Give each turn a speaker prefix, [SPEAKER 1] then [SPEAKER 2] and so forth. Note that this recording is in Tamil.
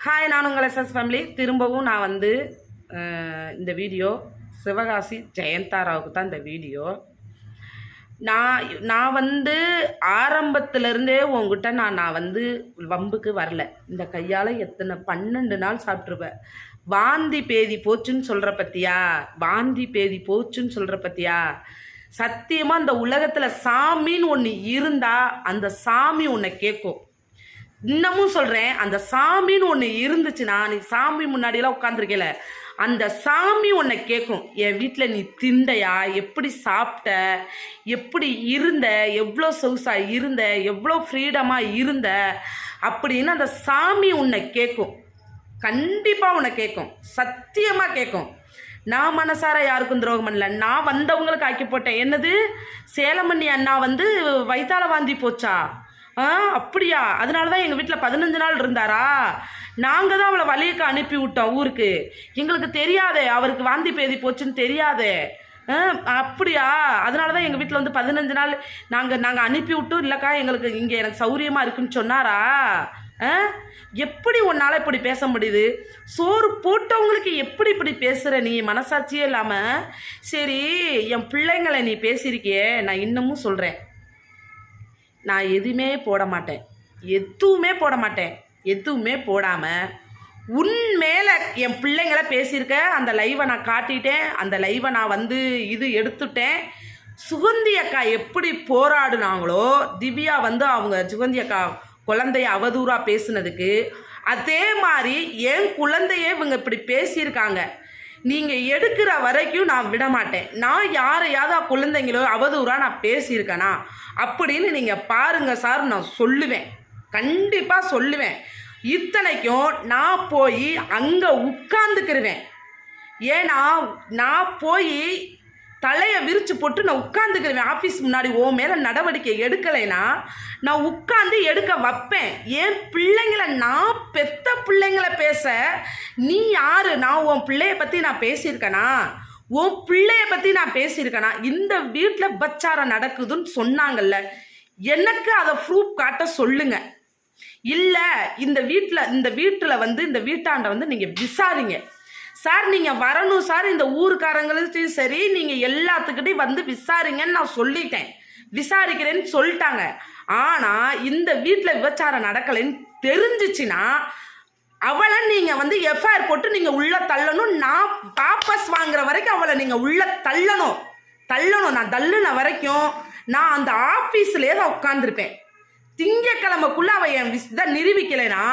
[SPEAKER 1] ஹாய், நான் உங்கள் எஸ்எஸ் ஃபேமிலி. திரும்பவும் நான் வந்து இந்த வீடியோ சிவகாசி ஜெயந்தாராவுக்கு தான் இந்த வீடியோ. நான் வந்து ஆரம்பத்துலேருந்தே உங்ககிட்ட நான் வந்து வம்புக்கு வரல. இந்த கையால் எத்தனை 12 நாள் சாப்பிட்ருப்பேன். வாந்தி பேதி போச்சுன்னு சொல்கிற பற்றியா? வாந்தி பேதி போச்சுன்னு சொல்கிற பற்றியா? சத்தியமாக இந்த உலகத்தில் சாமின்னு ஒன்று இருந்தால் அந்த சாமி உன்னை கேட்கும். இன்னமும் சொல்கிறேன், அந்த சாமின்னு ஒன்று இருந்துச்சுன்னா, நீ சாமி முன்னாடியெல்லாம் உட்காந்துருக்கல, அந்த சாமி உன்னை கேட்கும். என் வீட்டில் நீ திண்டையா, எப்படி சாப்பிட்ட, எப்படி இருந்த, எவ்வளோ சொகுசாக இருந்த, எவ்வளோ ஃப்ரீடமாக இருந்த அப்படின்னு அந்த சாமி உன்னை கேட்கும். கண்டிப்பாக உன்னை கேட்கும், சத்தியமாக கேட்கும். நான் மனசார யாருக்கும் துரோகம் பண்ணல. நான் வந்தவங்களுக்கு ஆக்கி போட்டேன். என்னது, சேலமண்ணி அண்ணா வந்து வயிற்றால வாந்தி போச்சா? அப்படியா? அதனால தான் எங்கள் வீட்டில் 15 நாள் இருந்தாரா? நாங்கள் தான் அவளை வழியக்க அனுப்பி விட்டோம் ஊருக்கு. எங்களுக்கு தெரியாதே அவருக்கு வாந்தி பேதி போச்சுன்னு தெரியாதே. அப்படியா? அதனால தான் எங்கள் வீட்டில் வந்து 15 நாள் நாங்கள் அனுப்பி விட்டும். இல்லைக்கா, எங்களுக்கு இங்கே எனக்கு சௌரியமாக இருக்குன்னு சொன்னாரா? எப்படி உன்னால் இப்படி பேச முடியுது? சோறு போட்டவங்களுக்கு எப்படி இப்படி பேசுகிற நீ? மனசாட்சியே இல்லாமல். சரி, என் பிள்ளைங்களை நீ பேசியிருக்கியே, நான் இன்னமும் சொல்கிறேன், நான் எதுவுமே போட மாட்டேன். எதுவுமே போடாமல் உன் மேலே என் பிள்ளைங்களை பேசியிருக்க. அந்த லைவை நான் காட்டிட்டேன். அந்த லைவை நான் வந்து எடுத்துட்டேன். சுகந்தி அக்கா எப்படி போராடுனாங்களோ, திவ்யா வந்து அவங்க சுகந்தி அக்கா குழந்தைய அவதூறாக பேசுனதுக்கு, அதே மாதிரி என் குழந்தைய இவங்க இப்படி பேசியிருக்காங்க. நீங்கள் எடுக்கிற வரைக்கும் நான் விட மாட்டேன். நான் யாரையாவது குழந்தைங்களோ அவதூறாக நான் பேசியிருக்கேனா அப்படின்னு நீங்கள் பாருங்கள் சார். நான் சொல்லுவேன், கண்டிப்பாக சொல்லுவேன். இத்தனைக்கும் நான் போய் அங்கே உட்காந்துக்கிருவேன். ஏன்னா நான் போய் தலையை விரித்து போட்டு நான் உட்காந்துக்கிருவேன் ஆஃபீஸ் முன்னாடி. ஓ மேலே நடவடிக்கை எடுக்கலைன்னா நான் உட்காந்து எடுக்க வைப்பேன். என் பிள்ளைங்களை, நான் பெத்த பிள்ளைங்களை பேச நீ யார்? நான் உன் பிள்ளைய பற்றி நான் பேசியிருக்கேனா? உன் பிள்ளைய பற்றி நான் பேசியிருக்கேனா? இந்த வீட்டில் பச்சாரம் நடக்குதுன்னு சொன்னாங்கல்ல, எனக்கு அதை ப்ரூஃப் காட்ட சொல்லுங்க. இல்லை, இந்த வீட்டில் வந்து இந்த வீட்டாண்ட வந்து நீங்கள் விசாரிங்க சார். நீங்கள் வரணும் சார், இந்த ஊருக்காரங்களுக்கும் சரி, நீங்கள் எல்லாத்துக்கிட்டையும் வந்து விசாரிங்கன்னு நான் சொல்லிட்டேன். விசாரிக்கிறேன்னு சொல்லிட்டாங்க. ஆனால் இந்த வீட்டில் விபச்சாரம் நடக்கலைன்னு தெரிஞ்சிச்சுன்னா அவளை நீங்கள் வந்து எஃப்ஐஆர் போட்டு நீங்கள் உள்ளே தள்ளணும். நான் வாபஸ் வாங்குற வரைக்கும் அவளை நீங்கள் உள்ளே தள்ளணும். நான் தள்ளுன வரைக்கும் நான் அந்த ஆஃபீஸ்லேயே தான் உட்காந்துருப்பேன். திங்கக்கிழமைக்குள்ளே அவள் என் இதை நிரூபிக்கலைன்னா